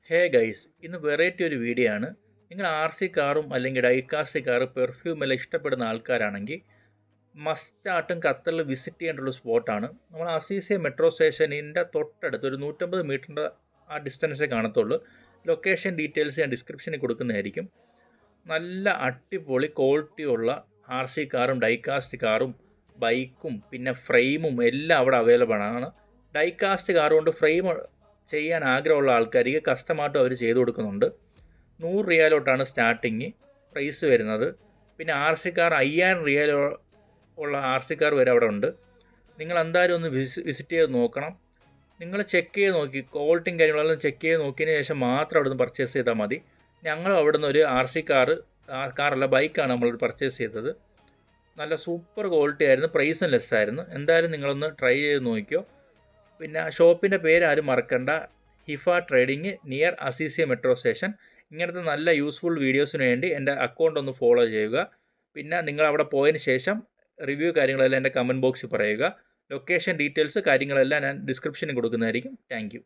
Hey guys, ഇന്ന് variety ഒരു video ആണ്. നിങ്ങൾ ആർ സി കാറും അല്ലെങ്കിൽ ഡൈകാസ്റ്റ് കാറ് പെർഫ്യൂം എല്ലാം ഇഷ്ടപ്പെടുന്ന ആൾക്കാരാണെങ്കിൽ മസ്റ്റായിട്ടും ഖത്തറിൽ വിസിറ്റ് ചെയ്യേണ്ടുള്ള സ്പോട്ടാണ്. നമ്മൾ അസീസിയ മെട്രോ സ്റ്റേഷനിൻ്റെ തൊട്ടടുത്ത് ഒരു 150 മീറ്ററിൻ്റെ ആ ഡിസ്റ്റൻസേ കാണത്തുള്ളൂ. ലൊക്കേഷൻ ഡീറ്റെയിൽസ് ഞാൻ ഡിസ്ക്രിപ്ഷനിൽ കൊടുക്കുന്നതായിരിക്കും. നല്ല അടിപൊളി ക്വാളിറ്റിയുള്ള ആർ സി കാറും ഡൈകാസ്റ്റ് കാറും ബൈക്കും പിന്നെ ഫ്രെയിമും എല്ലാം അവിടെ അവൈലബിൾ ആണ്. ഡൈകാസ്റ്റ് കാർ കൊണ്ട് ഫ്രെയിം ചെയ്യാൻ ആഗ്രഹമുള്ള ആൾക്കാർക്ക് കസ്റ്റമായിട്ടും അവർ ചെയ്തു കൊടുക്കുന്നുണ്ട്. 100 റിയാലോട്ടാണ് സ്റ്റാർട്ടിങ് പ്രൈസ് വരുന്നത്. പിന്നെ ആർ സി കാർ 5000 റിയാൽ ഉള്ള ആർ സി കാർ വരെ അവിടെ ഉണ്ട്. നിങ്ങൾ എന്തായാലും ഒന്ന് വിസിറ്റ് ചെയ്ത് നോക്കണം. നിങ്ങൾ ചെക്ക് ചെയ്ത് നോക്കി ക്വാളിറ്റിയും കാര്യങ്ങളെല്ലാം ചെക്ക് ചെയ്ത് നോക്കിയതിന് ശേഷം മാത്രം അവിടെ നിന്ന് പർച്ചേസ് ചെയ്താൽ മതി. ഞങ്ങൾ അവിടെ നിന്ന് ഒരു ആർ സി കാറല്ല ബൈക്കാണ് നമ്മൾ പർച്ചേസ് ചെയ്തത്. നല്ല സൂപ്പർ ക്വാളിറ്റി ആയിരുന്നു, പ്രൈസും ലെസ് ആയിരുന്നു. എന്തായാലും നിങ്ങളൊന്ന് ട്രൈ ചെയ്ത് നോക്കിയോ. പിന്നെ ഷോപ്പിൻ്റെ പേര് ആരും മറക്കണ്ട, Hifa trading near Aziziyah metro station. ഇങ്ങനത്തെ നല്ല യൂസ്ഫുൾ വീഡിയോസിന് വേണ്ടി എൻ്റെ അക്കൗണ്ട് ഒന്ന് ഫോളോ ചെയ്യുക. പിന്നെ നിങ്ങൾ അവിടെ പോയതിന് ശേഷം റിവ്യൂ കാര്യങ്ങളെല്ലാം എൻ്റെ കമൻറ്റ് ബോക്സിൽ പറയുക. ലൊക്കേഷൻ ഡീറ്റെയിൽസ് കാര്യങ്ങളെല്ലാം ഞാൻ ഡിസ്ക്രിപ്ഷനിൽ കൊടുക്കുന്നതായിരിക്കും. താങ്ക്